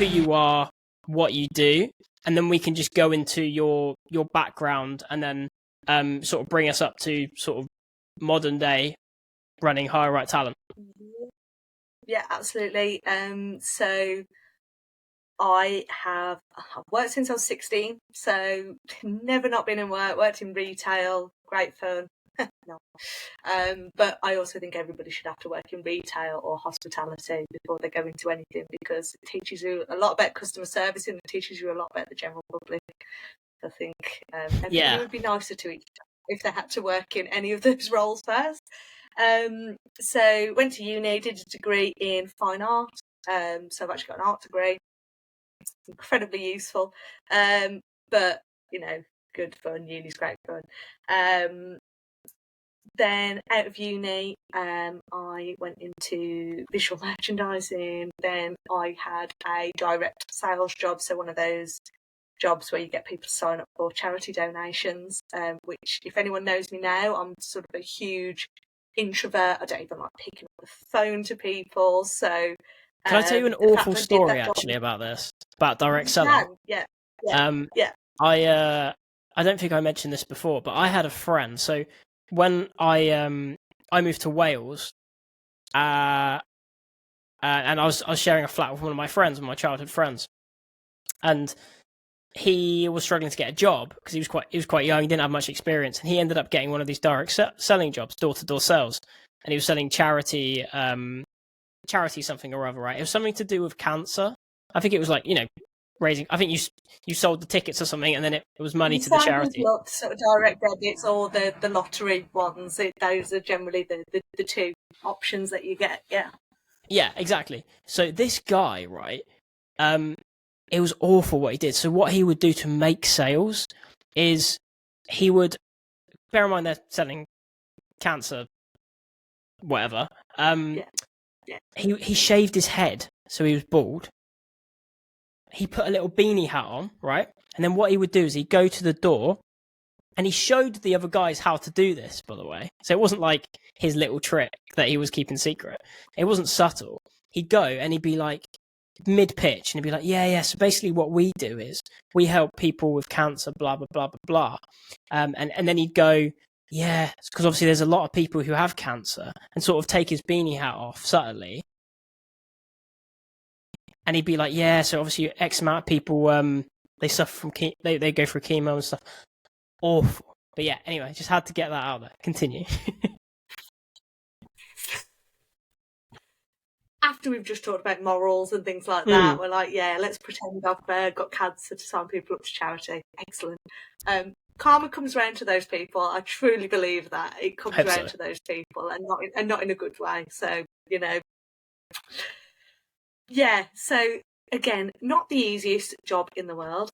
who you are, what you do, and then we can just go into your background and then sort of bring us up to sort of modern day running Hire Right Talent. Yeah, absolutely. So I've worked since I was 16, so never not been in work, worked in retail, great fun. No. But I also think everybody should have to work in retail or hospitality before they go into anything, because it teaches you a lot about customer service and it teaches you a lot about the general public. I think everybody would be nicer to each other if they had to work in any of those roles first. So went to uni, did a degree in fine art. So I've actually got an art degree. It's incredibly useful. But good fun. Uni's great fun. Then out of uni, I went into visual merchandising. Then I had a direct sales job, so one of those jobs where you get people to sign up for charity donations, which, if anyone knows me now, I'm sort of a huge introvert. I don't even like picking up the phone to people. So can I tell you an awful story actually about this, about direct selling? Yeah. I don't think I mentioned this before, but I had a friend. So when I moved to Wales, and I was sharing a flat with one of my friends, one of my childhood friends, and he was struggling to get a job because he was quite young, he didn't have much experience, and he ended up getting one of these direct selling jobs, door-to-door sales, and he was selling charity something or other, right? It was something to do with cancer. I think it was like, raising. I think you sold the tickets or something, and then it was money to the charity. Sort of direct debits or the lottery ones. Those are generally the two options that you get. Yeah, exactly. So this guy, right? It was awful what he did. So what he would do to make sales is he would, bear in mind they're selling cancer, whatever. He shaved his head, so he was bald. He put a little beanie hat on, right? And then what he would do is he'd go to the door, and he showed the other guys how to do this, by the way. So it wasn't like his little trick that he was keeping secret. It wasn't subtle. He'd go and he'd be like, mid-pitch, and he'd be like, yeah, so basically what we do is we help people with cancer, blah, blah, blah, blah, blah. And then he'd go, yeah, because obviously there's a lot of people who have cancer, and sort of take his beanie hat off subtly. And he'd be like, yeah, so obviously X amount of people, they suffer from, they go through chemo and stuff. Awful. But yeah, anyway, just had to get that out there. Continue. After we've just talked about morals and things like that, we're like, yeah, let's pretend I've got cancer to sign people up to charity. Excellent. Karma comes around to those people. I truly believe that it comes around to those people, and not in a good way. So yeah. So again, not the easiest job in the world.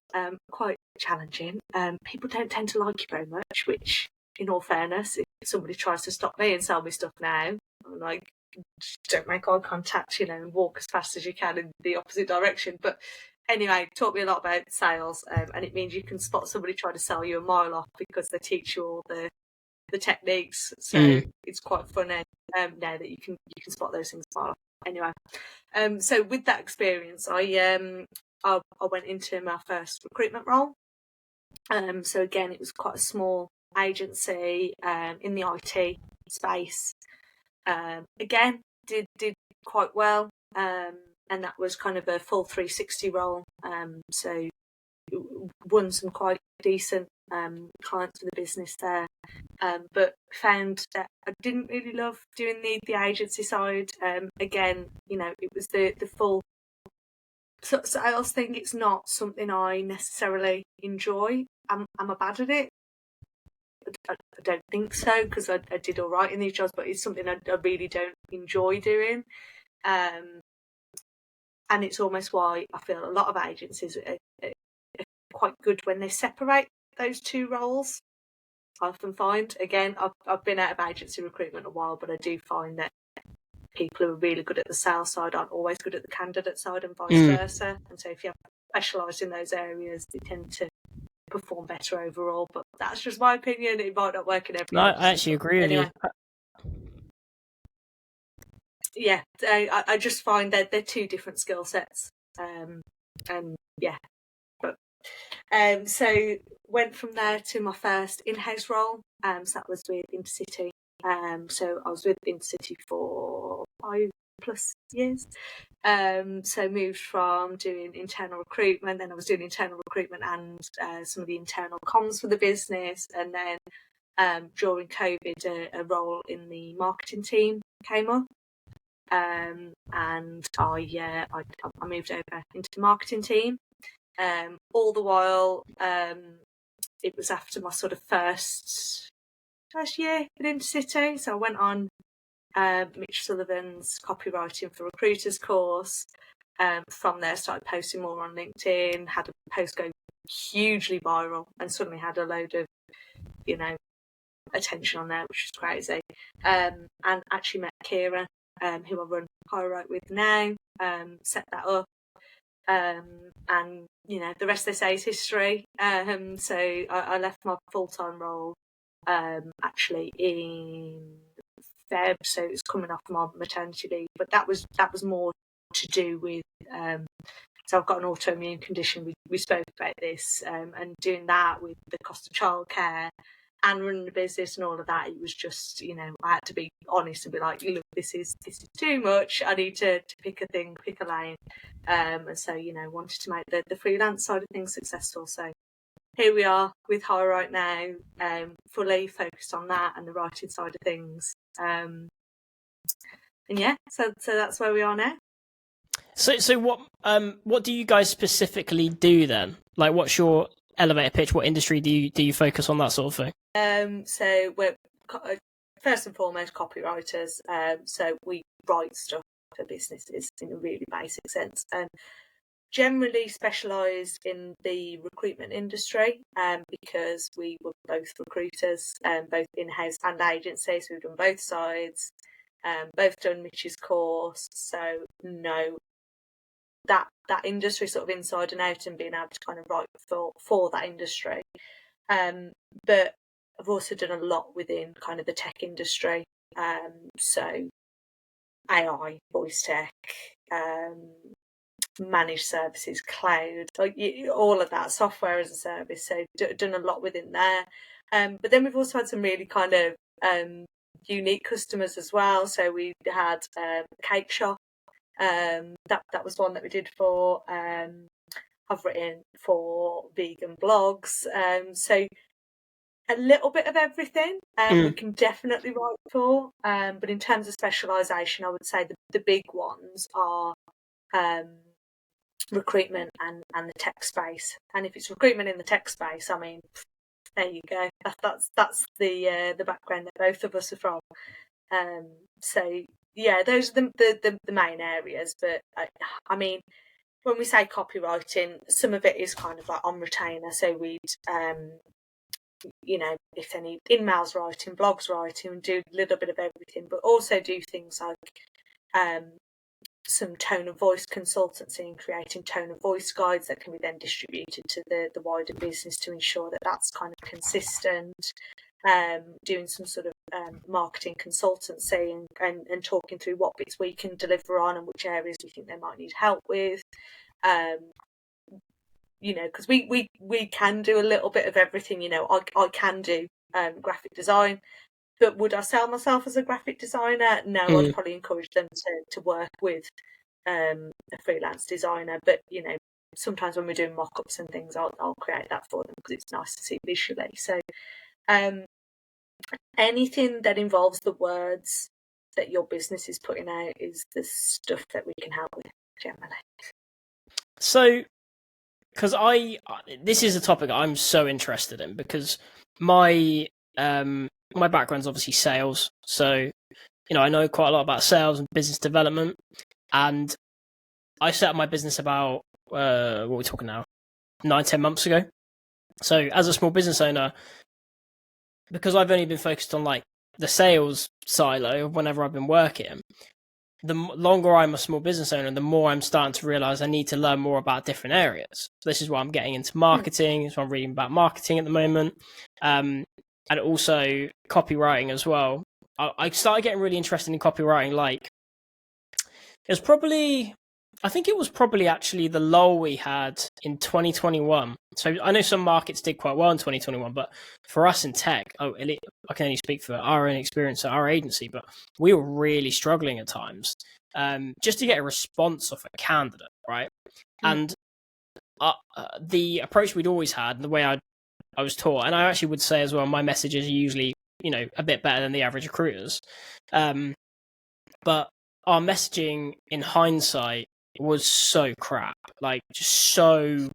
Quite challenging. People don't tend to like you very much. Which, in all fairness, if somebody tries to stop me and sell me stuff now, I'm like, just don't make eye contact, and walk as fast as you can in the opposite direction. But anyway, taught me a lot about sales, and it means you can spot somebody trying to sell you a mile off because they teach you all the techniques. So it's quite funny now that you can spot those things a mile off. Anyway, so with that experience, I went into my first recruitment role. So again, it was quite a small agency in the IT space. Again, did quite well, and that was kind of a full 360 role. So won some quite decent clients for the business there, but found that I didn't really love doing the agency side. Again, it was the full sales thing. It's not something I necessarily enjoy. Am I bad at it? I don't think so, because I did all right in these jobs, but it's something I really don't enjoy doing. And it's almost why I feel a lot of agencies are quite good when they separate those two roles. I often find, again, I've been out of agency recruitment a while, but I do find that people who are really good at the sales side aren't always good at the candidate side, and vice versa. And so if you have specialised in those areas, they tend to perform better overall. But that's just my opinion. It might not work in every No, I actually agree with you. Yeah, I just find that they're two different skill sets. and yeah, but so went from there to my first in-house role. So that was with Intercity. So I was with Intercity for 5+ years. So moved from doing internal recruitment, then I was doing internal recruitment and some of the internal comms for the business, and then during COVID, a role in the marketing team came up. And I moved over into the marketing team. All the while, it was after my sort of first year at Intercity, so I went on Mitch Sullivan's Copywriting for Recruiters course. From there, started posting more on LinkedIn, had a post go hugely viral, and suddenly had a load of, attention on there, which was crazy. And actually met Kira, who I run Copywriter with now, set that up. And the rest they say is history. So I left my full-time role actually in Feb, so it's coming off my maternity leave, but that was more to do with so I've got an autoimmune condition. We spoke about this, and doing that with the cost of childcare and running the business and all of that, it was just, I had to be honest and be like, look, this is too much. I need to pick a lane. And so, wanted to make the freelance side of things successful. So here we are with Hire right now, fully focused on that and the writing side of things. And yeah, so that's where we are now. So what do you guys specifically do then? Like, what's your elevator pitch? What industry do you focus on, that sort of thing? So we're first and foremost copywriters. So we write stuff for businesses in a really basic sense, and generally specialised in the recruitment industry, because we were both recruiters, both in-house and agency, so we've done both sides, both done Mitch's course, so know that industry sort of inside and out, and being able to kind of write for that industry. But I've also done a lot within kind of the tech industry, so AI, voice tech, managed services, cloud, all of that, software as a service. So done a lot within there. But then we've also had some really kind of unique customers as well. So we had a cake shop. That was one that we did for. I've written for vegan blogs. So a little bit of everything. We can definitely write for. But in terms of specialisation, I would say the big ones are recruitment and the tech space. And if it's recruitment in the tech space, I mean, there you go. That's the background that both of us are from. So yeah, those are the main areas. But I mean, when we say copywriting, some of it is kind of like on retainer. So we'd if any emails writing, blogs writing, do a little bit of everything, but also do things like some tone of voice consultancy and creating tone of voice guides that can be then distributed to the wider business to ensure that that's kind of consistent. Doing some sort of marketing consultancy and talking through what bits we can deliver on and which areas we think they might need help with. Because we can do a little bit of everything. I can do graphic design, but would I sell myself as a graphic designer? No, I'd probably encourage them to work with a freelance designer. But sometimes when we're doing mock-ups and things, I'll create that for them because it's nice to see visually. So anything that involves the words that your business is putting out is the stuff that we can help with generally. So, because this is a topic I'm so interested in, because my background's obviously sales, so I know quite a lot about sales and business development, and I set up my business about what are we talking now, 9-10 months ago. So as a small business owner, because I've only been focused on like the sales silo whenever I've been working, the longer I'm a small business owner, the more I'm starting to realize I need to learn more about different areas. So this is why I'm getting into marketing. So I'm reading about marketing at the moment, and also copywriting as well. I started getting really interested in copywriting. Like, it was probably I think it was probably actually the lull we had in 2021. So I know some markets did quite well in 2021, but for us in tech, I can only speak for our own experience at our agency, but we were really struggling at times just to get a response off a candidate, right? And the approach we'd always had, and the way I was taught, and I actually would say as well, my messages are usually, a bit better than the average recruiters. But our messaging in hindsight was so crap, like just so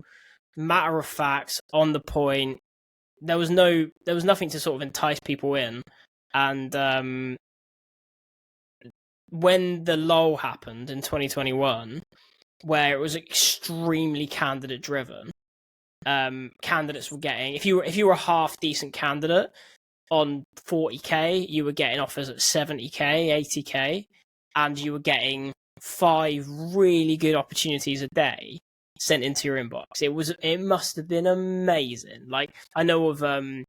matter of fact, on the point. There was nothing to sort of entice people in, and when the lull happened in 2021, where it was extremely candidate driven, candidates were getting, if you were a half decent candidate on 40k, you were getting offers at 70k, 80k, and you were getting 5 really good opportunities a day sent into your inbox. It must have been amazing. Like, I know of some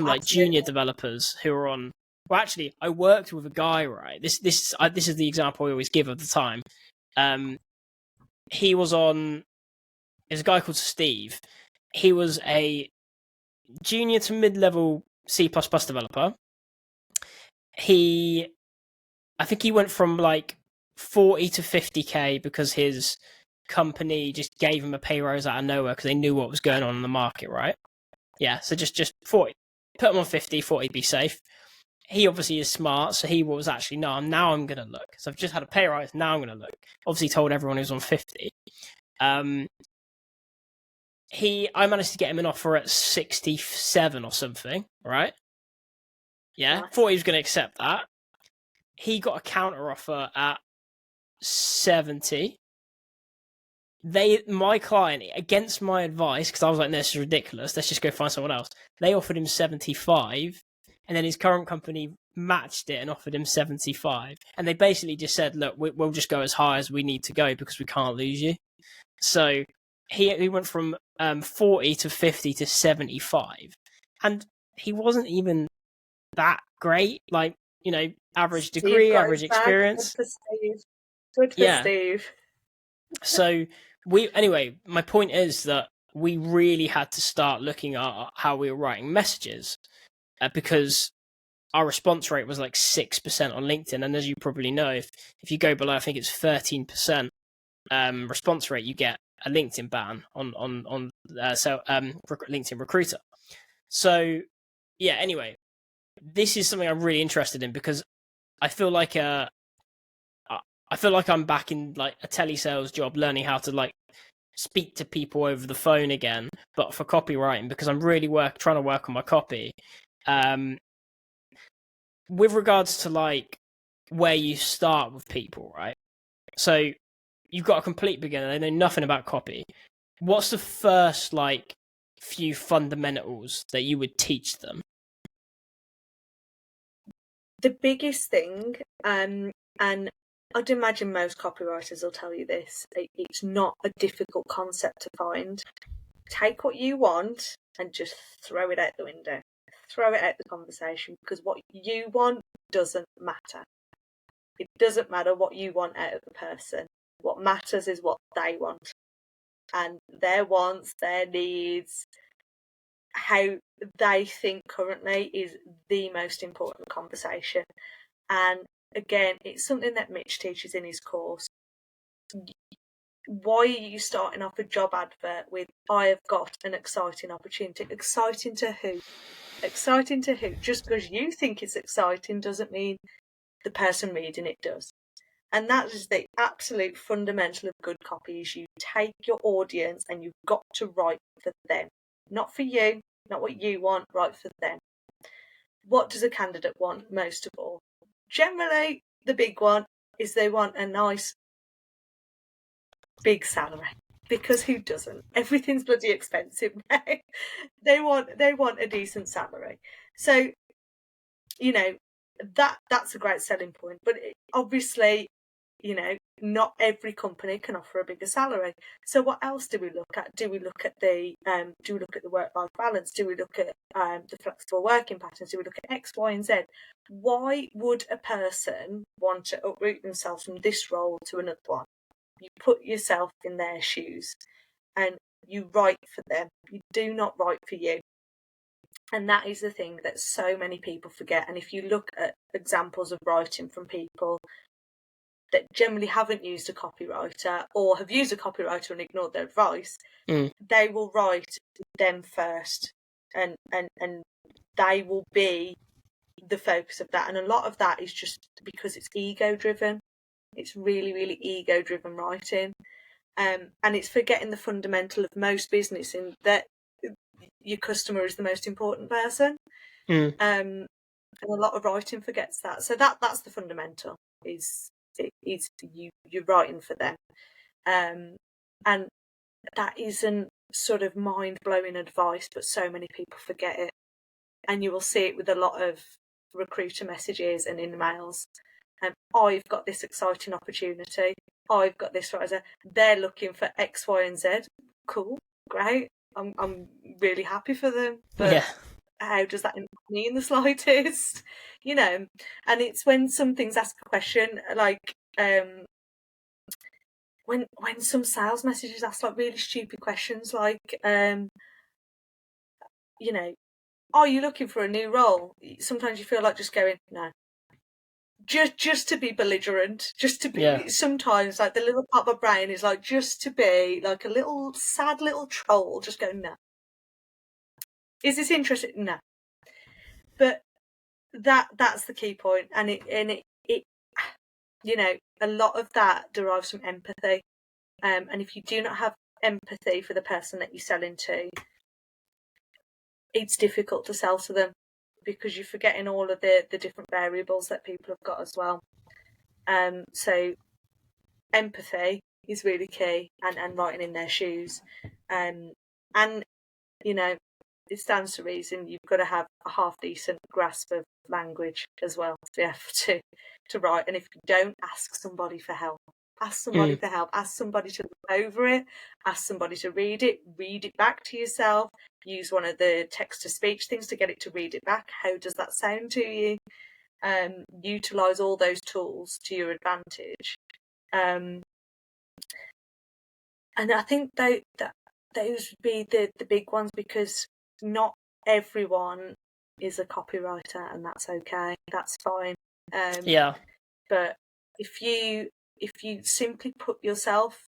like junior developers who are on. Well, actually, I worked with a guy. Right, this is the example I always give of the time. He was on. There's a guy called Steve. He was a junior to mid-level C++ developer. I think he went from like 40 to 50k because his company just gave him a pay rise out of nowhere because they knew what was going on in the market, right? Yeah, so just 40. Put him on 50, 40, be safe. He obviously is smart, so he was actually, no, now I'm going to look. So I've just had a pay rise, now I'm going to look. Obviously told everyone he was on 50. I managed to get him an offer at 67 or something, right? Yeah, Nice. thought he was going to accept that. He got a counter offer at 70. My client, against my advice, because I was like, no, this is ridiculous, let's just go find someone else. They offered him 75, and then his current company matched it and offered him 75. And they basically just said, look, we'll just go as high as we need to go because we can't lose you. So he went from 40 to 50 to 75. And he wasn't even that great, like, average degree, average experience. Good for Steve. So anyway, my point is that we really had to start looking at how we were writing messages because our response rate was like 6% on LinkedIn. And as you probably know, if you go below, I think it's 13% response rate, you get a LinkedIn ban on LinkedIn Recruiter. So yeah, anyway, this is something I'm really interested in because I feel like I'm back in like a telesales job, learning how to like speak to people over the phone again, but for copywriting, because I'm really trying to work on my copy. With regards to like where you start with people, right? So you've got a complete beginner, they know nothing about copy. What's the first like few fundamentals that you would teach them? The biggest thing, and I'd imagine most copywriters will tell you this, it's not a difficult concept to find. Take what you want and just throw it out the window. Throw it out the conversation, because what you want doesn't matter. It doesn't matter what you want out of the person. What matters is what they want. And their wants, their needs, how they think currently is the most important conversation. And again, it's something that Mitch teaches in his course. Why are you starting off a job advert with, I have got an exciting opportunity? Exciting to who? Exciting to who? Just because you think it's exciting doesn't mean the person reading it does. And that is the absolute fundamental of good copy, is you take your audience and you've got to write for them. Not for you, not what you want, write for them. What does a candidate want most of all? Generally, the big one is they want a nice big salary, because who doesn't? Everything's bloody expensive now. They want a decent salary. So, that's a great selling point. But obviously, not every company can offer a bigger salary. So what else do we look at? Do we look at the work-life balance? Do we look at the flexible working patterns? Do we look at X, Y, and Z? Why would a person want to uproot themselves from this role to another one? You put yourself in their shoes and you write for them. You do not write for you. And that is the thing that so many people forget. And if you look at examples of writing from people that generally haven't used a copywriter or have used a copywriter and ignored their advice, they will write them first, and they will be the focus of that. And a lot of that is just because it's ego driven. It's really, really ego driven writing. And it's forgetting the fundamental of most business, in that your customer is the most important person. And a lot of writing forgets that. So that's the fundamental, is you're writing for them. And that isn't sort of mind-blowing advice, but so many people forget it. And you will see it with a lot of recruiter messages and emails. I've got this exciting opportunity. I've got this writer. They're looking for X, Y, and Z. Cool, great. I'm really happy for them. But how does that impact me in the slightest? And it's when something's asked a question, like when some sales messages ask like really stupid questions, like are you looking for a new role? Sometimes you feel like just going, no. Just to be belligerent, just to be, sometimes like the little part of my brain is like, just to be like a little sad little troll, just going, no. Is this interesting? No. But that's the key point. And it a lot of that derives from empathy. And if you do not have empathy for the person that you're selling to, it's difficult to sell to them, because you're forgetting all of the different variables that people have got as well. So empathy is really key, and writing in their shoes. And it stands to reason you've got to have a half decent grasp of language as well to be able to write. And if you don't, ask somebody for help. Ask somebody for help. Ask somebody to look over it. Ask somebody to read it back to yourself. Use one of the text-to-speech things to get it to read it back. How does that sound to you? Utilise all those tools to your advantage. And I think those would be the big ones, because not everyone is a copywriter, and that's okay. That's fine. But if you simply put yourself,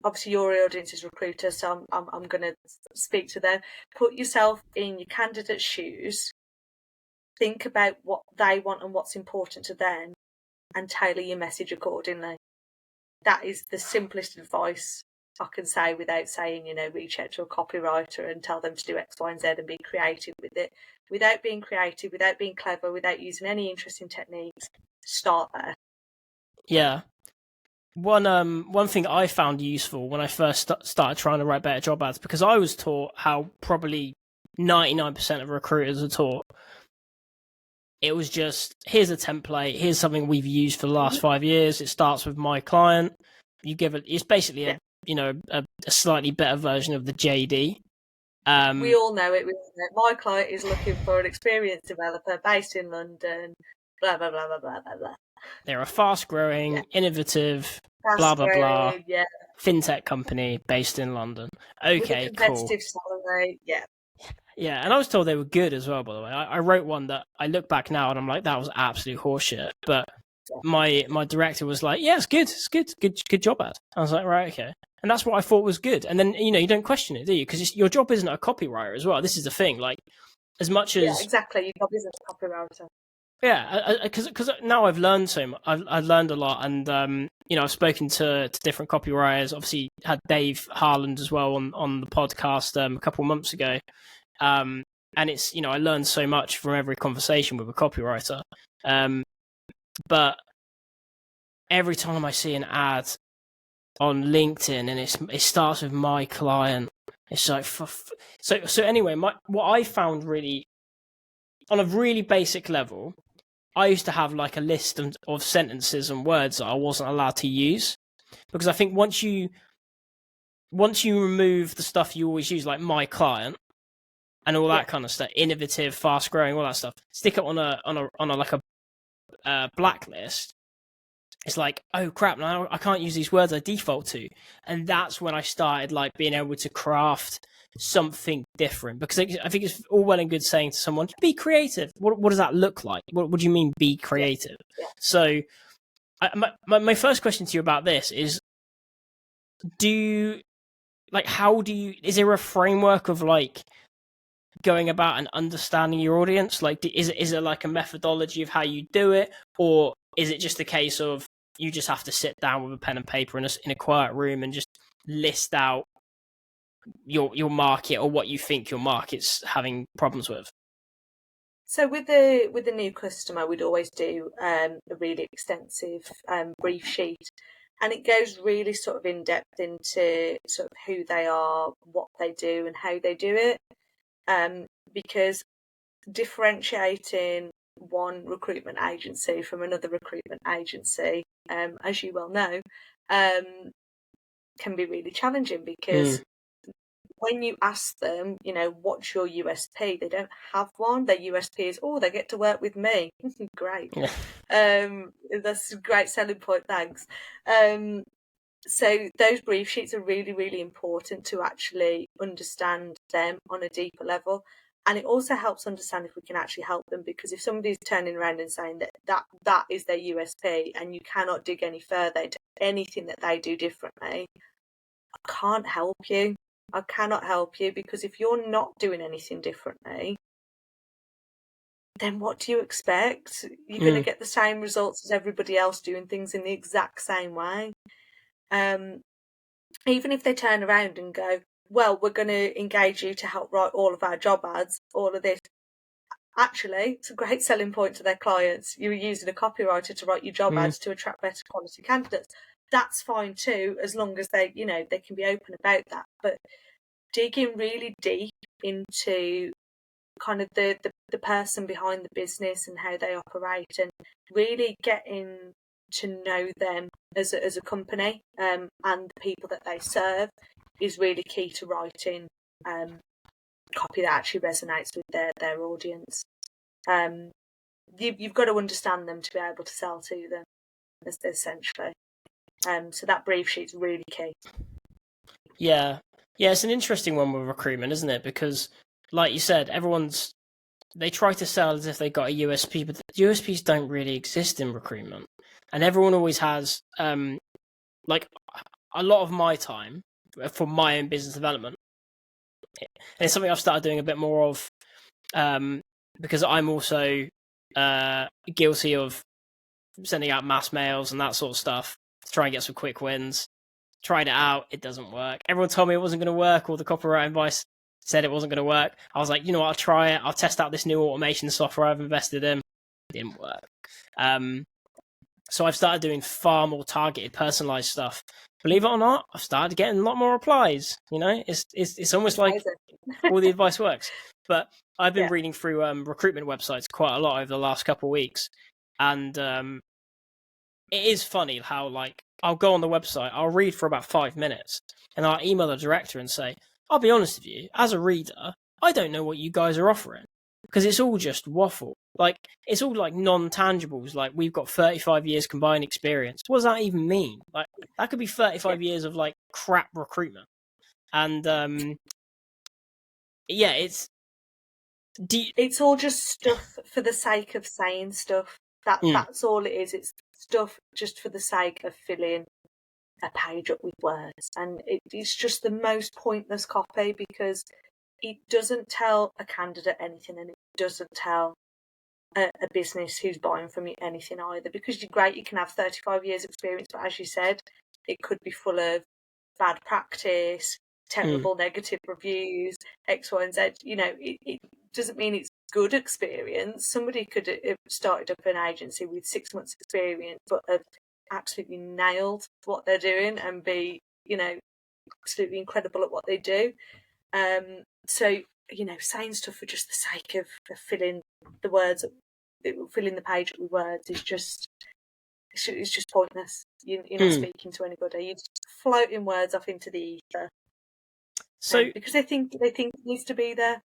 obviously your audience is recruiters, so I'm going to speak to them. Put yourself in your candidate's shoes. Think about what they want and what's important to them, and tailor your message accordingly. That is the simplest advice I can say, without saying, reach out to a copywriter and tell them to do X, Y, and Z and be creative with it. Without being creative, without being clever, without using any interesting techniques, start there. Yeah. One thing I found useful when I first started trying to write better job ads, because I was taught how probably 99% of recruiters are taught. It was just, here's a template, here's something we've used for the last 5 years. It starts with my client. You give it. It's basically a slightly better version of the JD. We all know it. My client is looking for an experienced developer based in London. Blah blah blah blah blah blah. They're a fast-growing, innovative, blah blah blah, fintech company based in London. Okay, with a competitive salary. Yeah, and I was told they were good as well, by the way. I wrote one that I look back now and I'm like, that was absolute horseshit. But my director was like, yeah, it's good job ad. I was like, right, okay. And that's what I thought was good. And then, you don't question it, do you? Because your job isn't a copywriter as well. This is the thing. Like, as much as... Yeah, exactly. Your job isn't a copywriter. Yeah, because now I've learned so much. I've learned a lot, and I've spoken to different copywriters. Obviously, had Dave Harland as well on the podcast a couple of months ago. And it's, I learned so much from every conversation with a copywriter. But every time I see an ad on LinkedIn and it starts with my client, it's like, so anyway, what I found really, on a really basic level, I used to have like a list of sentences and words that I wasn't allowed to use, because I think once you remove the stuff you always use, like my client, and all that kind of stuff, innovative, fast growing, all that stuff, stick it on a blacklist, it's like, oh crap, now I can't use these words I default to. And that's when I started like being able to craft something different, because I think it's all well and good saying to someone, be creative. What does that look like? What do you mean be creative? Yeah. So my first question to you about this is, is there a framework of like going about and understanding your audience? Like, is it like a methodology of how you do it, or is it just a case of you just have to sit down with a pen and paper in a quiet room and just list out your market or what you think your market's having problems with? So with the new customer, we'd always do a really extensive brief sheet, and it goes really sort of in depth into sort of who they are, what they do, and how they do it. Because differentiating one recruitment agency from another recruitment agency, as you well know, can be really challenging, because when you ask them, what's your USP, they don't have one. Their USP is, they get to work with me. Great. Yeah. That's a great selling point, thanks. So those brief sheets are really, really important to actually understand them on a deeper level. And it also helps understand if we can actually help them, because if somebody's turning around and saying that is their USP and you cannot dig any further into anything that they do differently, I can't help you. I cannot help you, because if you're not doing anything differently, then what do you expect? You're going to get the same results as everybody else doing things in the exact same way. Even if they turn around and go, well, we're going to engage you to help write all of our job ads, all of this. Actually, it's a great selling point to their clients. You're using a copywriter to write your job ads to attract better quality candidates. That's fine too, as long as they can be open about that. But digging really deep into kind of the person behind the business and how they operate, and really getting to know them as a company, and the people that they serve, is really key to writing copy that actually resonates with their audience. You've got to understand them to be able to sell to them, essentially. So that brief sheet's really key. Yeah, it's an interesting one with recruitment, isn't it? Because, like you said, they try to sell as if they got a USP, but the USPs don't really exist in recruitment. And everyone always has, like, a lot of my time for my own business development. And it's something I've started doing a bit more of, because I'm also guilty of sending out mass mails and that sort of stuff to try and get some quick wins. Tried it out, it doesn't work. Everyone told me it wasn't going to work, or the copywriting advice said it wasn't going to work. I was like, you know what, I'll try it. I'll test out this new automation software I've invested in. It didn't work. So I've started doing far more targeted, personalized stuff. Believe it or not, I've started getting a lot more replies. It's almost like all the advice works. But I've been reading through recruitment websites quite a lot over the last couple of weeks, and it is funny how, like, I'll go on the website, I'll read for about 5 minutes, and I'll email the director and say, I'll be honest with you, as a reader, I don't know what you guys are offering, because it's all just waffle. Like, it's all like non-tangibles, like, we've got 35 years combined experience. What does that even mean? Like, that could be 35 years of, like, crap recruitment. And, it's all just stuff for the sake of saying stuff. That's all it is. It's stuff just for the sake of filling a page up with words, and it's just the most pointless copy, because it doesn't tell a candidate anything, and it doesn't tell a business who's buying from you anything either. Because you're great, you can have 35 years experience, but as you said, it could be full of bad practice, terrible negative reviews, X, Y, and Z. It doesn't mean it's good experience. Somebody could have started up an agency with 6 months experience, but have absolutely nailed what they're doing and be, absolutely incredible at what they do. So, saying stuff for just the sake of filling the words, filling the page with words, is just, it's just pointless. You're not speaking to anybody. You're just floating words off into the ether. So because they think it needs to be there.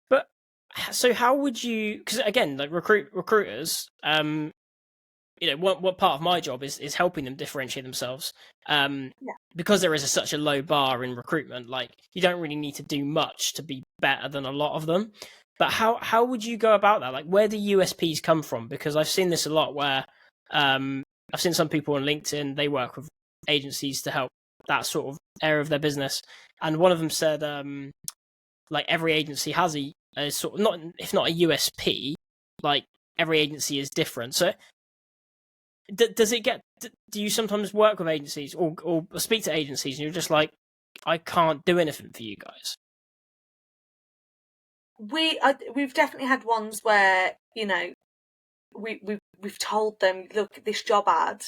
But so how would you? Because again, like recruiters, what part of my job is helping them differentiate themselves. Yeah. Because there is such a low bar in recruitment, like you don't really need to do much to be better than a lot of them. But how would you go about that? Like, where do USPs come from? Because I've seen this a lot where I've seen some people on LinkedIn, they work with agencies to help that sort of area of their business. And one of them said, like every agency has a sort of, not, if not a USP, like every agency is different. So does it get, do you sometimes work with agencies or speak to agencies and you're just like, I can't do anything for you guys? We've definitely had ones where, we've told them, look, this job ad,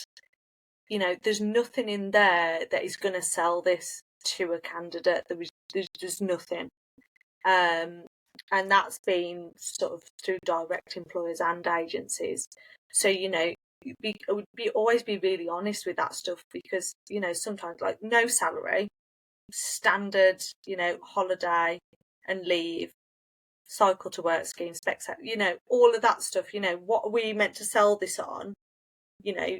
there's nothing in there that is going to sell this to a candidate. There's nothing. And that's been sort of through direct employers and agencies. So, always be really honest with that stuff, because, sometimes like no salary, standard, holiday and leave, cycle to work scheme, specs, all of that stuff, what are we meant to sell this on? You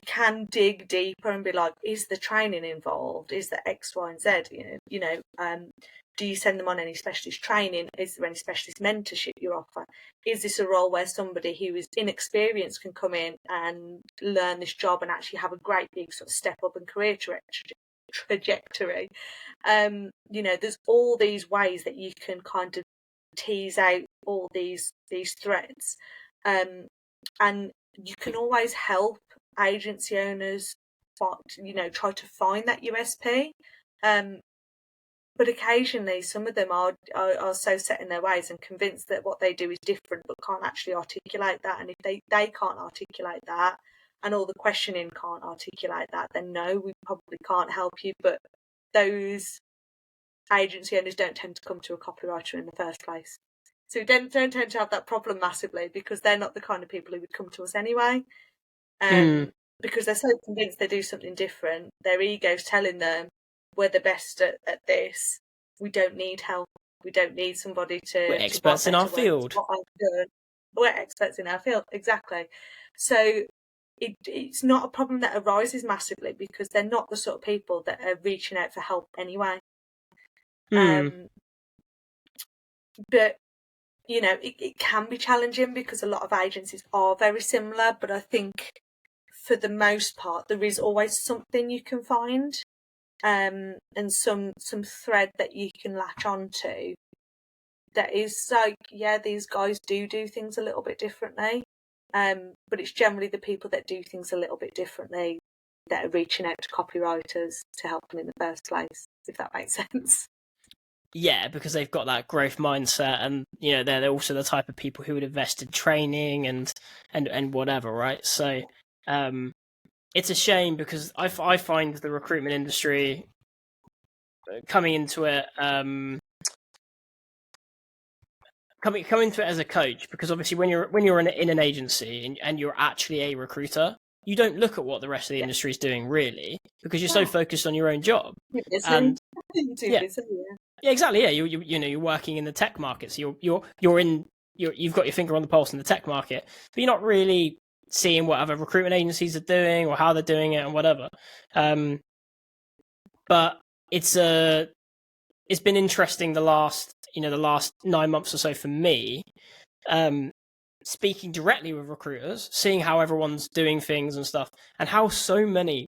can dig deeper and be like, is the training involved? Is there X, Y, and Z? Do you send them on any specialist training? Is there any specialist mentorship you offer? Is this a role where somebody who is inexperienced can come in and learn this job and actually have a great big sort of step up in career trajectory? There's all these ways that you can kind of tease out all these threads, and you can always help agency owners try to find that USP, but occasionally some of them are so set in their ways and convinced that what they do is different but can't actually articulate that. And if they can't articulate that and all the questioning can't articulate that, then no, we probably can't help you. But those agency owners don't tend to come to a copywriter in the first place. So we don't tend to have that problem massively, because they're not the kind of people who would come to us anyway. Because they're so convinced they do something different. Their ego's telling them, we're the best at this. We don't need help. We don't need somebody to... We're experts in our field. We're experts in our field, exactly. So it's not a problem that arises massively, because they're not the sort of people that are reaching out for help anyway. But it can be challenging because a lot of agencies are very similar, but I think for the most part there is always something you can find, and some thread that you can latch onto that is like, yeah, these guys do things a little bit differently, but it's generally the people that do things a little bit differently that are reaching out to copywriters to help them in the first place, if that makes sense. Yeah, because they've got that growth mindset, and they're also the type of people who would invest in training and whatever, right? So it's a shame, because I find the recruitment industry coming into it as a coach, because obviously when you're in an agency and you're actually a recruiter, you don't look at what the rest of the industry is doing, really, because you're so focused on your own job. Yeah, exactly. Yeah, you're working in the tech market, so you've got your finger on the pulse in the tech market, but you're not really seeing what other recruitment agencies are doing or how they're doing it and whatever. But it's been interesting the last 9 months or so for me, speaking directly with recruiters, seeing how everyone's doing things and stuff, and how so many,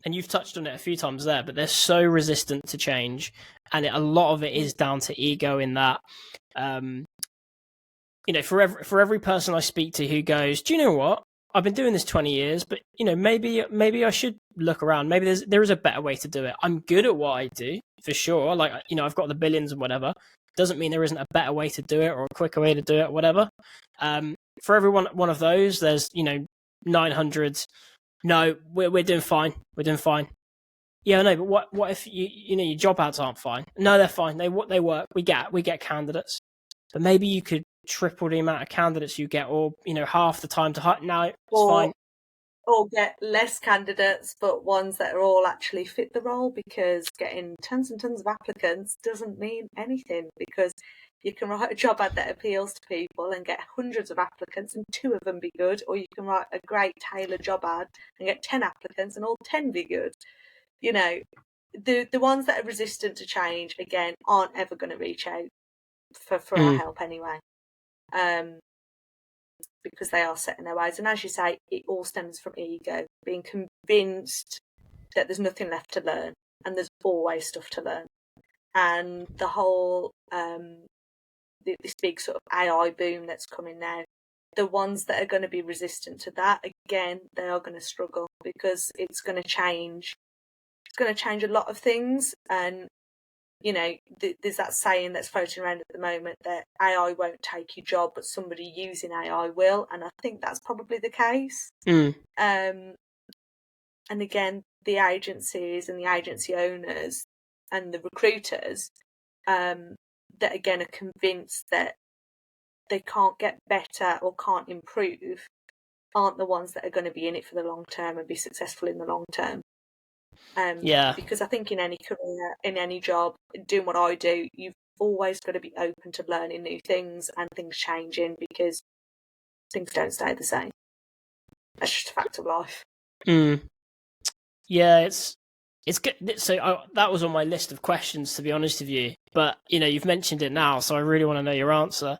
and you've touched on it a few times there, but they're so resistant to change, and a lot of it is down to ego in that, for every person I speak to who goes, do you know what? I've been doing this 20 years, but maybe I should look around. Maybe there is a better way to do it. I'm good at what I do, for sure. Like, I've got the billions and whatever. Doesn't mean there isn't a better way to do it or a quicker way to do it, whatever. For every one of those, there's 900. No, we're doing fine. We're doing fine. Yeah, no, but what if your job ads aren't fine? No, they're fine. They work. We get candidates, but maybe you could triple the amount of candidates you get, or half the time to hire. No, it's fine. or get less candidates, but ones that are all actually fit the role, because getting tons and tons of applicants doesn't mean anything, because you can write a job ad that appeals to people and get hundreds of applicants and 2 of them be good, or you can write a great tailored job ad and get 10 applicants and all 10 be good. You know, the ones that are resistant to change, again, aren't ever going to reach out for our help anyway. Because they are set in their ways. And as you say, it all stems from ego, being convinced that there's nothing left to learn, and there's always stuff to learn. And the whole this big sort of AI boom that's coming now, the ones that are going to be resistant to that, again, they are going to struggle, because it's going to change. It's going to change a lot of things. And you know, there's that saying that's floating around at the moment that AI won't take your job, but somebody using AI will. And I think that's probably the case. And again, the agencies and the agency owners and the recruiters that, again, are convinced that they can't get better or can't improve, aren't the ones that are going to be in it for the long term and be successful in the long term. Because I think in any career, in any job, doing what I do, you've always got to be open to learning new things and things changing, because things don't stay the same. That's just a fact of life. Yeah, it's good. So that was on my list of questions, to be honest with you. But you've mentioned it now, so I really want to know your answer.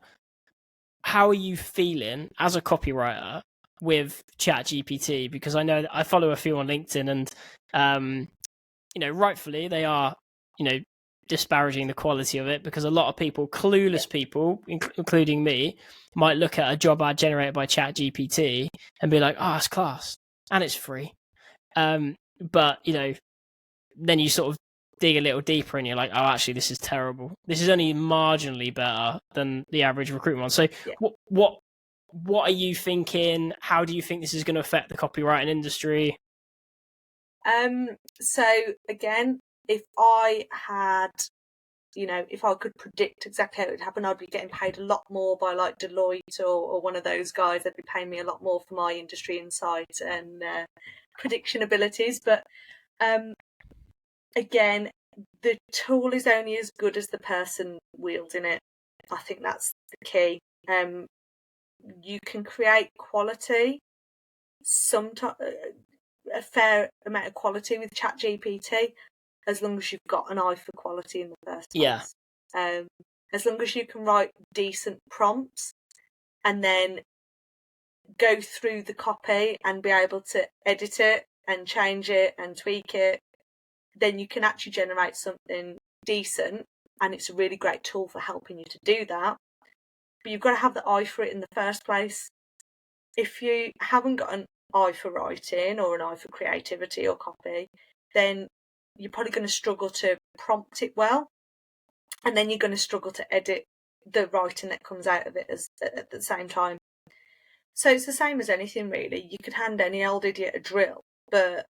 How are you feeling as a copywriter with ChatGPT? Because I know that I follow a few on LinkedIn, and rightfully they are, disparaging the quality of it, because a lot of people, clueless people, including me, might look at a job ad generated by ChatGPT and be like, "Oh, it's class and it's free." But then you sort of dig a little deeper and you're like, "Oh, actually, this is terrible. This is only marginally better than the average recruitment one." So, what are you thinking? How do you think this is going to affect the copywriting industry? So again, if I had, if I could predict exactly how it would happen, I'd be getting paid a lot more by like Deloitte or one of those guys. They'd be paying me a lot more for my industry insight and prediction abilities. But again, the tool is only as good as the person wielding it. I think that's the key. You can create quality, sometimes a fair amount of quality with ChatGPT, as long as you've got an eye for quality in the first place. As long as you can write decent prompts and then go through the copy and be able to edit it and change it and tweak it, then you can actually generate something decent, and it's a really great tool for helping you to do that. But you've got to have the eye for it in the first place. If you haven't got an eye for writing or an eye for creativity or copy, then you're probably going to struggle to prompt it well, and then you're going to struggle to edit the writing that comes out of it at the same time. So it's the same as anything, really. You could hand any old idiot a drill, but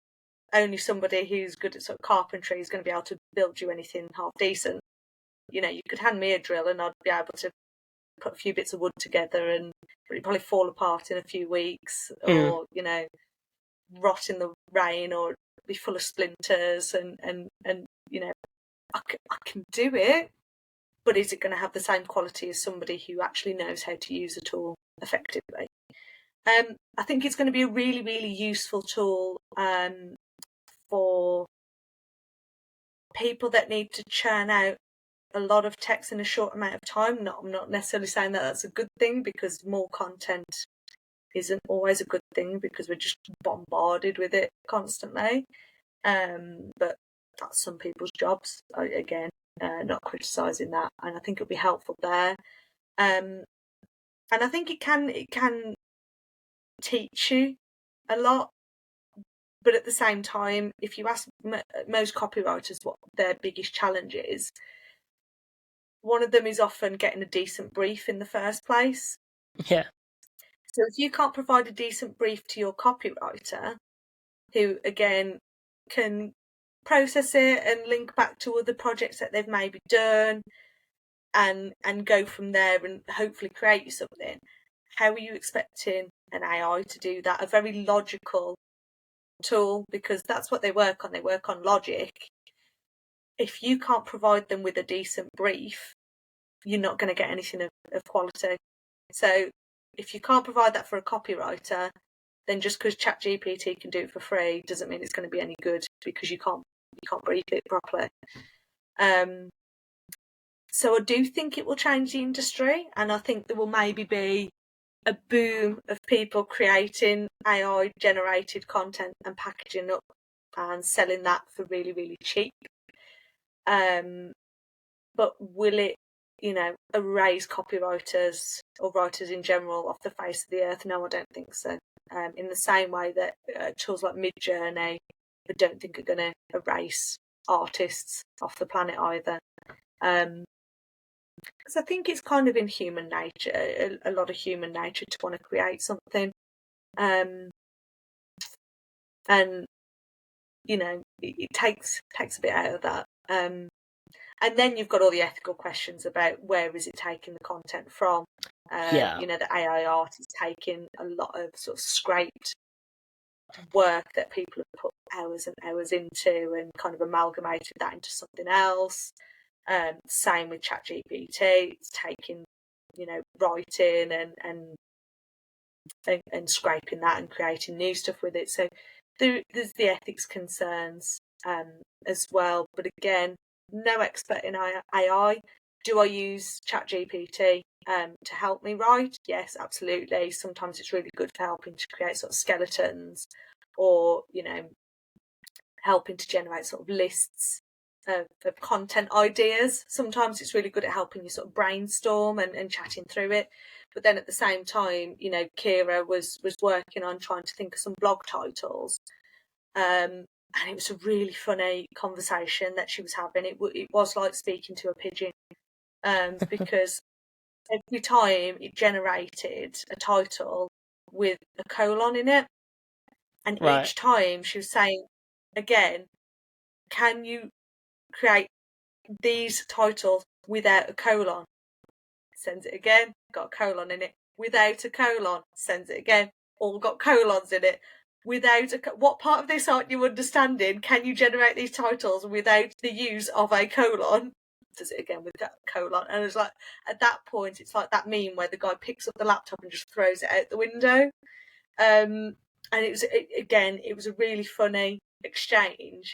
only somebody who's good at sort of carpentry is going to be able to build you anything half decent. You could hand me a drill and I'd be able to put a few bits of wood together and it'd probably fall apart in a few weeks, or rot in the rain, or be full of splinters, and I can do it, but is it going to have the same quality as somebody who actually knows how to use a tool effectively? I think it's going to be a really, really useful tool for people that need to churn out a lot of text in a short amount of time. I'm not necessarily saying that that's a good thing, because more content isn't always a good thing, because we're just bombarded with it constantly. But that's some people's jobs. Again, not criticising that, and I think it'll be helpful there. And I think it can teach you a lot. But at the same time, if you ask most copywriters what their biggest challenge is, one of them is often getting a decent brief in the first place. Yeah. So if you can't provide a decent brief to your copywriter, who again can process it and link back to other projects that they've maybe done and go from there and hopefully create you something, how are you expecting an AI to do that? A very logical tool, because that's what they work on. They work on logic. If you can't provide them with a decent brief, you're not going to get anything of quality. So if you can't provide that for a copywriter, then just because ChatGPT can do it for free doesn't mean it's going to be any good, because you can't brief it properly. So I do think it will change the industry, and I think there will maybe be a boom of people creating AI generated content and packaging up and selling that for really, really cheap. But will it, erase copywriters or writers in general off the face of the earth? No, I don't think so. In the same way that tools like Midjourney, I don't think are going to erase artists off the planet either. Because I think it's kind of in human nature, a lot of human nature, to want to create something. And it takes a bit out of that. And then you've got all the ethical questions about where is it taking the content from. The AI art is taking a lot of sort of scraped work that people have put hours and hours into and kind of amalgamated that into something else. Same with ChatGPT, it's taking, writing and scraping that and creating new stuff with it. So there's the ethics concerns as well. But again, no expert in AI. Do I use ChatGPT to help me write? Yes, absolutely. Sometimes it's really good for helping to create sort of skeletons, or helping to generate sort of lists of content ideas. Sometimes it's really good at helping you sort of brainstorm and chatting through it. But then at the same time, Kira was working on trying to think of some blog titles. And it was a really funny conversation that she was having. It was like speaking to a pigeon, because every time it generated a title with a colon in it, and each time she was saying, again, can you create these titles without a colon? Sends it again, got a colon in it. Without a colon, sends it again, all got colons in it. Without what part of this aren't you understanding? Can you generate these titles without the use of a colon? Does it again with that colon. And it's like, at that point, it's like that meme where the guy picks up the laptop and just throws it out the window. And it was a really funny exchange.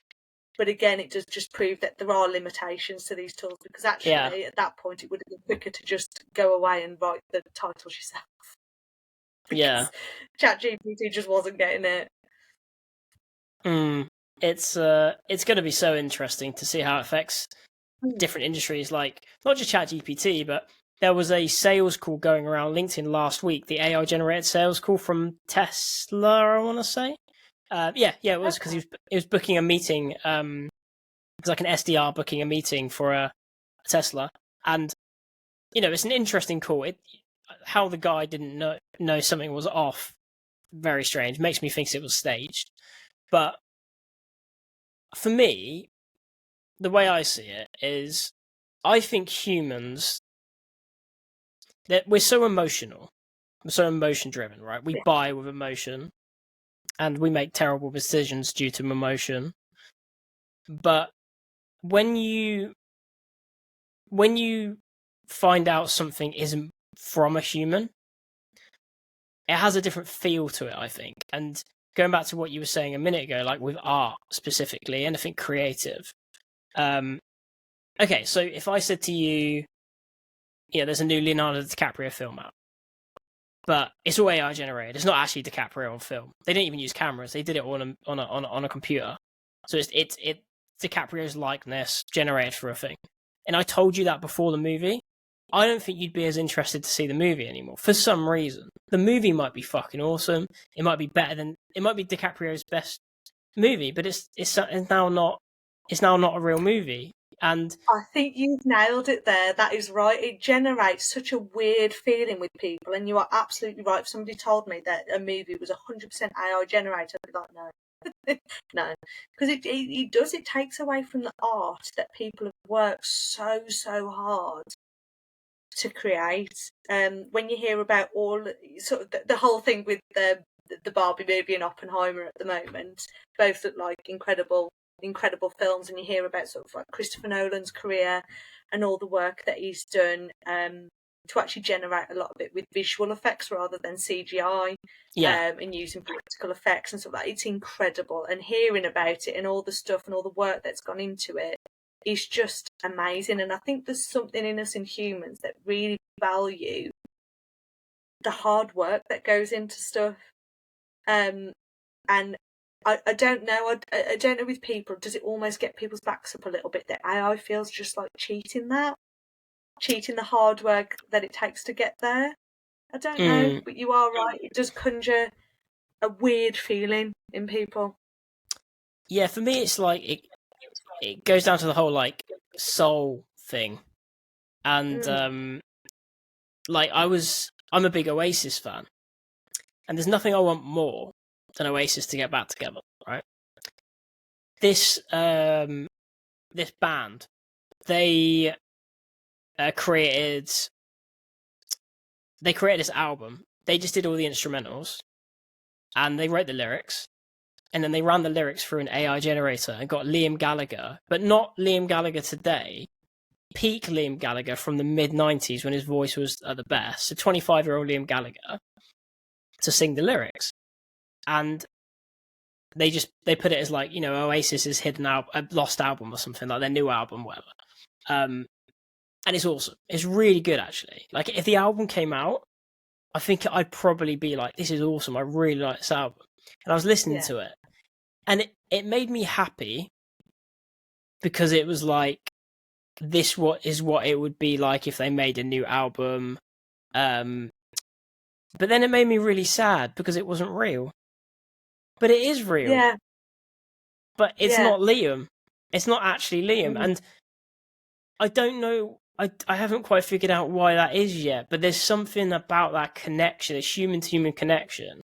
But again, it does just prove that there are limitations to these tools, because actually at that point it would have been quicker to just go away and write the titles yourself. Because ChatGPT just wasn't getting it. It's going to be so interesting to see how it affects different industries, like not just ChatGPT, but there was a sales call going around LinkedIn last week, the AI generated sales call from Tesla, I want to say. It was, because he was booking a meeting. It was like an SDR booking a meeting for a Tesla, and it's an interesting call. How the guy didn't know something was off, very strange. Makes me think it was staged. But for me, the way I see it is, I think humans, that we're so emotional, we're so emotion driven, right? We buy with emotion, and we make terrible decisions due to emotion. But when you find out something isn't from a human, it has a different feel to it, I think. And going back to what you were saying a minute ago, like with art specifically, anything creative. Okay, so if I said to you, there's a new Leonardo DiCaprio film out, but it's all AI generated. It's not actually DiCaprio on film. They didn't even use cameras. They did it on a computer. So it's DiCaprio's likeness generated for a thing. And I told you that before the movie. I don't think you'd be as interested to see the movie anymore for some reason. The movie might be fucking awesome. It might be it might be DiCaprio's best movie, but it's now not a real movie. And I think you've nailed it there. That is right. It generates such a weird feeling with people, and you are absolutely right. If somebody told me that a movie was 100% AI generated, I'd be like, no. No, because it takes away from the art that people have worked so hard to create. When you hear about all sort of the whole thing with the Barbie movie and Oppenheimer at the moment, both look like incredible films, and you hear about sort of like Christopher Nolan's career and all the work that he's done to actually generate a lot of it with visual effects rather than CGI, and using practical effects and stuff like that. It's incredible, and hearing about it and all the stuff and all the work that's gone into it is just amazing. And I think there's something in us in humans that really value the hard work that goes into stuff. And I don't know. I don't know with people. Does it almost get people's backs up a little bit that AI feels just like cheating the hard work that it takes to get there? I don't know, but you are right. It does conjure a weird feeling in people. Yeah, for me, it's like it goes down to the whole like soul thing, and like I'm a big Oasis fan, and there's nothing I want more than Oasis to get back together, right? This this band, they created this album. They just did all the instrumentals, and they wrote the lyrics, and then they ran the lyrics through an AI generator and got Liam Gallagher, but not Liam Gallagher today, peak Liam Gallagher from the mid-90s when his voice was at the best, so 25-year-old Liam Gallagher, to sing the lyrics. And they put it as like, you know, Oasis's hidden a lost album or something, like their new album, whatever. And it's awesome. It's really good, actually. Like, if the album came out, I think I'd probably be like, this is awesome. I really like this album. And I was listening to it, and it made me happy because it was like, this is what it would be like if they made a new album. But then it made me really sad because it wasn't real. But it is real. Yeah. But it's not Liam. It's not actually Liam. And I don't know, I haven't quite figured out why that is yet, but there's something about that connection, this human-to-human connection.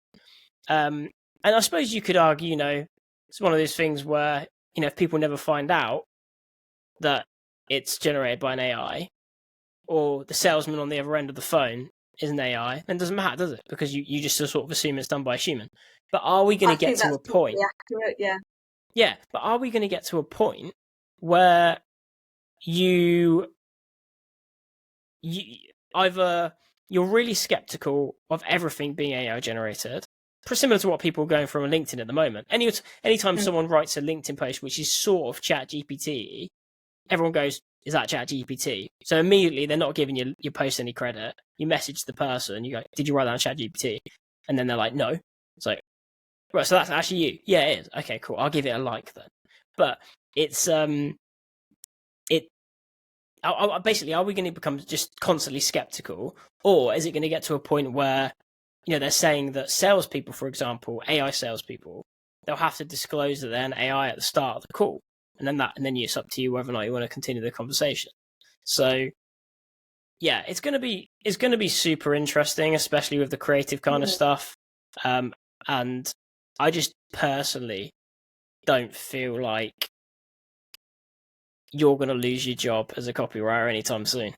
And I suppose you could argue, you know, it's one of those things where, you know, if people never find out that it's generated by an AI, or the salesman on the other end of the phone is an AI, then it doesn't matter, does it? Because you just sort of assume it's done by a human. But are we going to get to a point? Accurate, yeah, but are we going to get to a point where you either you're really skeptical of everything being AI generated, similar to what people are going from on LinkedIn at the moment. Anytime someone writes a LinkedIn post which is sort of chat GPT, everyone goes, is that chat GPT? So immediately they're not giving your post any credit. You message the person, you go, did you write that on chat GPT? And then they're like, no. It's like, right, so that's actually you. Yeah, it is. Okay, cool. I'll give it a like then. But it's basically, are we going to become just constantly skeptical, or is it going to get to a point where, you know, they're saying that salespeople, for example, AI salespeople, they'll have to disclose that they're an AI at the start of the call, and then it's up to you whether or not you want to continue the conversation. So, yeah, it's going to be super interesting, especially with the creative kind of stuff. And I just personally don't feel like you're going to lose your job as a copywriter anytime soon.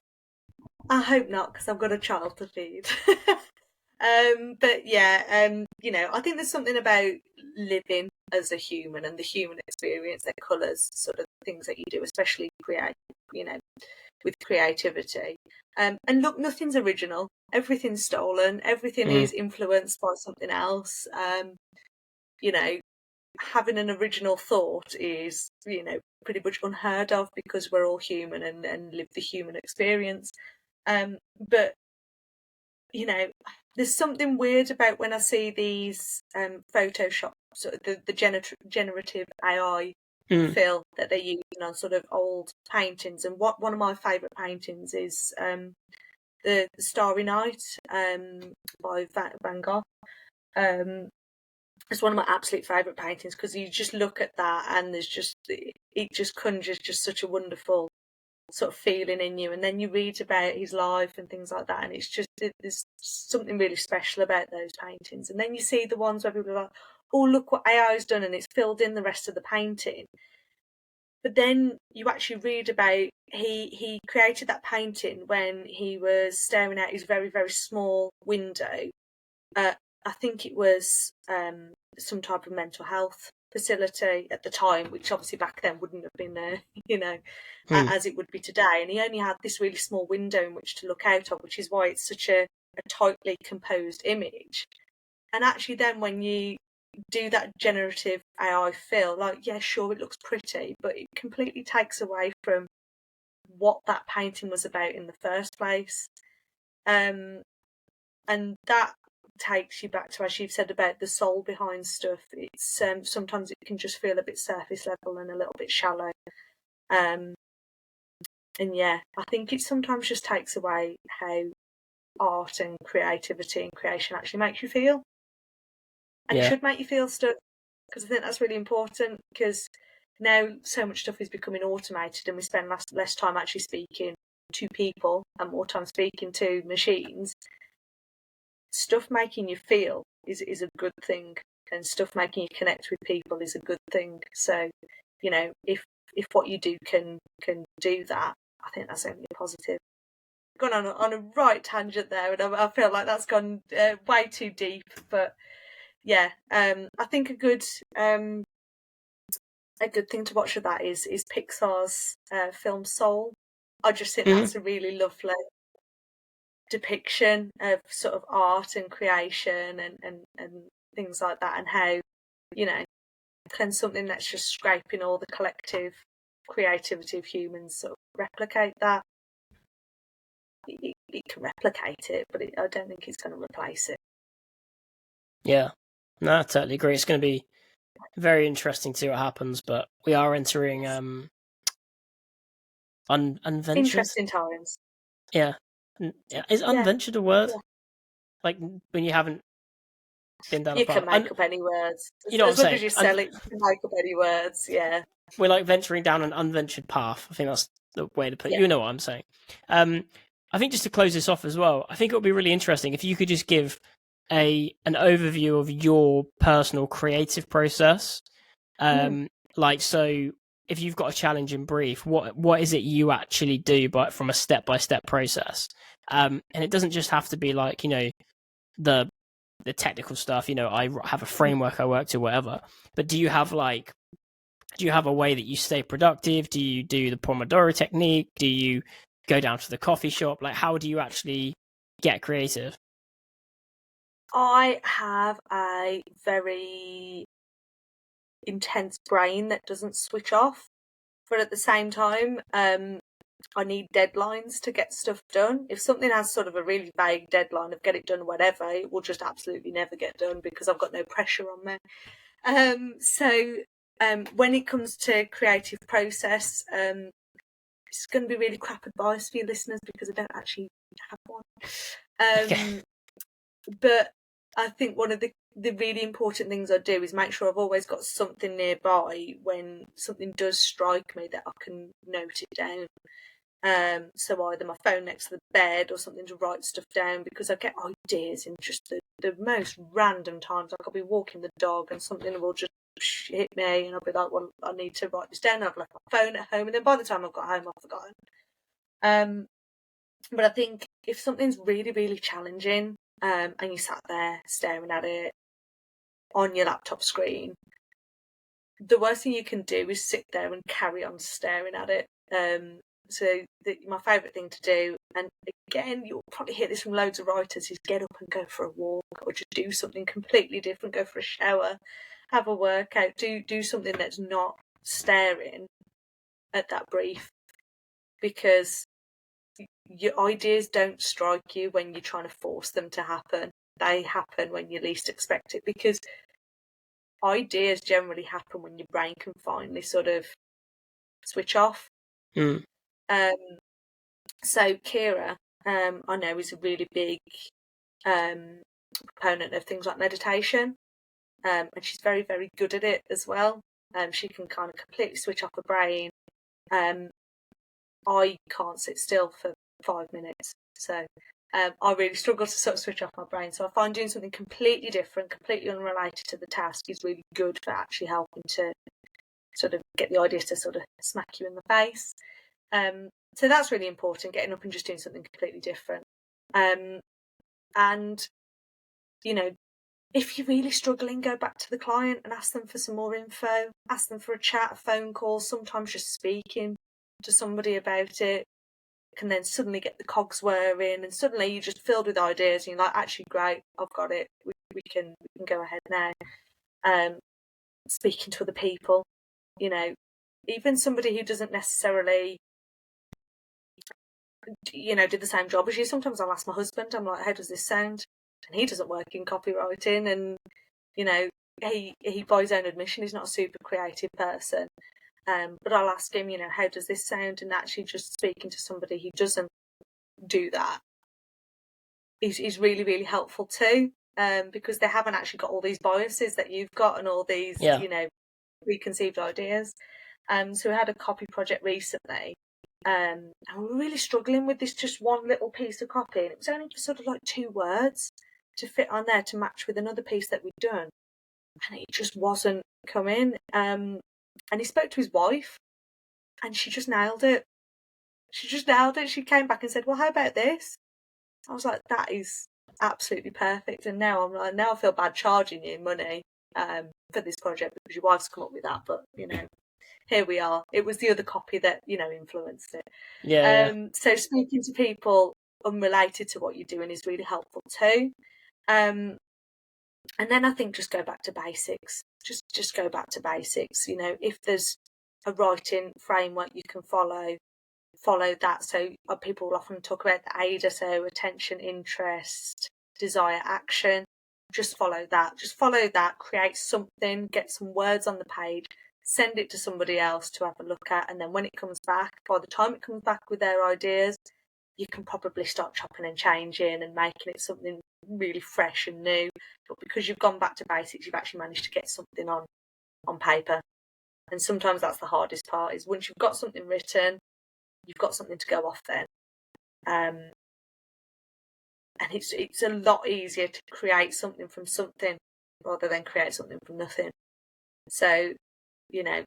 I hope not, because I've got a child to feed. But yeah, you know, I think there's something about living as a human and the human experience that colours sort of things that you do, especially with creativity. And look, nothing's original. Everything's stolen. Everything is influenced by something else. You know, having an original thought is, you know, pretty much unheard of because we're all human and live the human experience. But, you know, there's something weird about when I see these Photoshop, sort of the generative AI fill that they're using on sort of old paintings. And one of my favourite paintings is the Starry Night by Van Gogh. It's one of my absolute favourite paintings because you just look at that and it just conjures just such a wonderful sort of feeling in you, and then you read about his life and things like that, and there's something really special about those paintings. And then you see the ones where people are like, oh, look what AI's done, and it's filled in the rest of the painting. But then you actually read about he created that painting when he was staring out his very, very small window. I think it was some type of mental health facility at the time, which obviously back then wouldn't have been, as it would be today. And he only had this really small window in which to look out of, which is why it's such a tightly composed image. And actually then when you do that generative AI fill, like, yeah, sure, it looks pretty, but it completely takes away from what that painting was about in the first place. And that takes you back to, as you've said, about the soul behind stuff. It's sometimes it can just feel a bit surface level and a little bit shallow. And yeah, I think it sometimes just takes away how art and creativity and creation actually makes you feel. And it should make you feel stuff, because I think that's really important, because now so much stuff is becoming automated and we spend less time actually speaking to people and more time speaking to machines. Stuff making you feel is a good thing, and stuff making you connect with people is a good thing. So, if what you do can do that, I think that's only a positive. Gone on a right tangent there, and I feel like that's gone way too deep. But yeah, I think a good thing to watch for that is Pixar's film Soul. I just think that's a really lovely depiction of sort of art and creation and things like that, and how, can something that's just scraping all the collective creativity of humans sort of replicate that? It can replicate it, but I don't think it's going to replace it. Yeah, no, I totally agree. It's going to be very interesting to see what happens, but we are entering unventured. Interesting times. Yeah. Is unventured a word? Yeah. Like when you haven't been down you a path? can make up any words. You know what I'm saying? As you sell it, you can make up any words, yeah. We're like venturing down an unventured path. I think that's the way to put it. Yeah. You know what I'm saying. I think just to close this off as well, I think it would be really interesting if you could just give an overview of your personal creative process. Like, so if you've got a challenging brief, what is it you actually do from a step-by-step process? And it doesn't just have to be like, the technical stuff, I have a framework I work to, whatever. But do you have a way that you stay productive? Do you do the Pomodoro technique? Do you go down to the coffee shop? Like, how do you actually get creative? I have a very intense brain that doesn't switch off, but at the same time, I need deadlines to get stuff done. If something has sort of a really vague deadline of get it done, whatever, it will just absolutely never get done because I've got no pressure on me. When it comes to creative process, it's going to be really crap advice for your listeners because I don't actually have one. Okay. But I think one of the really important things I do is make sure I've always got something nearby when something does strike me that I can note it down. So either my phone next to the bed or something to write stuff down, because I get ideas in just the most random times. Like I'll be walking the dog and something will just hit me and I'll be like, well, I need to write this down. I've left my phone at home, and then by the time I've got home, I've forgotten. But I think if something's really, really challenging, and you sat there staring at it on your laptop screen, the worst thing you can do is sit there and carry on staring at it. So my favourite thing to do, and again, you'll probably hear this from loads of writers, is get up and go for a walk, or just do something completely different, go for a shower, have a workout, do something that's not staring at that brief, because your ideas don't strike you when you're trying to force them to happen. They happen when you least expect it, because ideas generally happen when your brain can finally sort of switch off. So Kira, I know, is a really big proponent of things like meditation, and she's very, very good at it as well. She can kind of completely switch off her brain. I can't sit still for 5 minutes, so I really struggle to sort of switch off my brain. So I find doing something completely different, completely unrelated to the task, is really good for actually helping to sort of get the ideas to sort of smack you in the face. So that's really important, getting up and just doing something completely different. And, you know, if you're really struggling, go back to the client and ask them for some more info, ask them for a chat, a phone call. Sometimes just speaking to somebody about it can then suddenly get the cogs whirring, and suddenly you're just filled with ideas and you're like, actually, great, I've got it. We can go ahead now. Speaking to other people, you know, even somebody who doesn't necessarily, you know, do the same job as you. Sometimes I'll ask my husband, I'm like, how does this sound? And he doesn't work in copywriting, and, you know, he by his own admission, he's not a super creative person. But I'll ask him, you know, how does this sound? And actually just speaking to somebody who doesn't do that is really, really helpful too, because they haven't actually got all these biases that you've got and all these, you know, preconceived ideas. So we had a copy project recently, and we were really struggling with this just one little piece of copy, and it was only sort of like 2 words to fit on there to match with another piece that we'd done, and it just wasn't coming. And he spoke to his wife, and she just nailed it. She came back and said, well, how about this? I was like, that is absolutely perfect. And now I'm like, now I feel bad charging you money for this project because your wife's come up with that. But, you know, here we are. It was the other copy that, you know, influenced it. So speaking to people unrelated to what you're doing is really helpful too. And then I think just go back to basics. Just go back to basics. You know, if there's a writing framework you can follow that. So people will often talk about the AIDA, so attention, interest, desire, action. Just follow that. Create something, get some words on the page, send it to somebody else to have a look at, and then when it comes back, by the time it comes back with their ideas, you can probably start chopping and changing and making it something really fresh and new. But because you've gone back to basics, you've actually managed to get something on paper. And sometimes that's the hardest part, is once you've got something written, you've got something to go off then. And it's a lot easier to create something from something rather than create something from nothing. So, you know,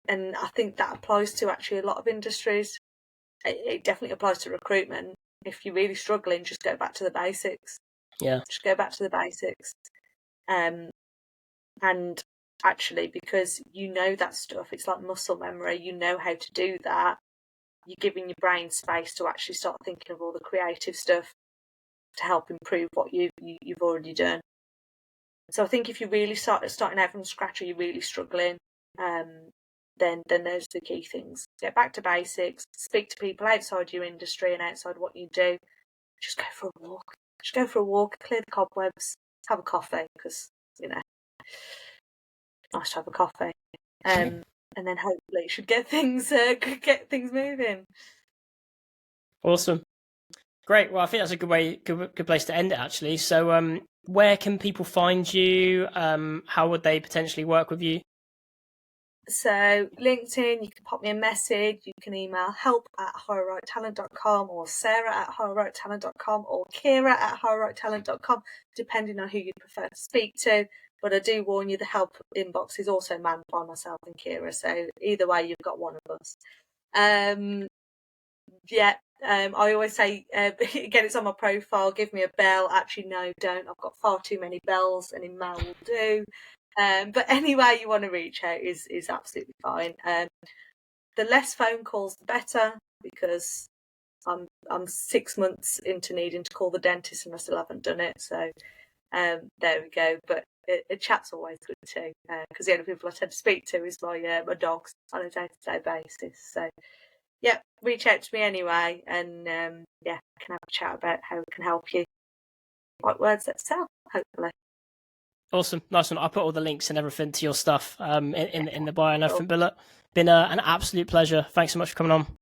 and I think that applies to actually a lot of industries. It definitely applies to recruitment. If you're really struggling, just go back to the basics. Yeah. Just go back to the basics. And actually, because you know that stuff, it's like muscle memory, you know how to do that. You're giving your brain space to actually start thinking of all the creative stuff to help improve what you've already done. So I think if you're really starting out from scratch, or you're really struggling, then those are the key things. Get back to basics. Speak to people outside your industry and outside what you do. Just go for a walk. Clear the cobwebs. Have a coffee, because, you know, nice to have a coffee. And then hopefully it should get things moving. Awesome. Great. Well, I think that's a good place to end it, actually. So where can people find you? How would they potentially work with you? So LinkedIn, you can pop me a message, you can email help@higherrighttalent.com, or sarah@higherrighttalent.com, or kira@higherrighttalent.com, depending on who you prefer to speak to. But I do warn you, the help inbox is also manned by myself and Kira, so either way, you've got one of us. I always say, again, it's on my profile, give me a bell. Actually, no, don't. I've got far too many bells, and email will do. But any way you want to reach out is absolutely fine. The less phone calls, the better, because I'm 6 months into needing to call the dentist and I still haven't done it. So there we go. But a chat's always good too, because the only people I tend to speak to is my dogs on a day-to-day basis. So yeah, reach out to me anyway, and can have a chat about how we can help you write words that sell, hopefully. Awesome, nice one. I'll put all the links and everything to your stuff in the bio and everything. But look, been an absolute pleasure. Thanks so much for coming on.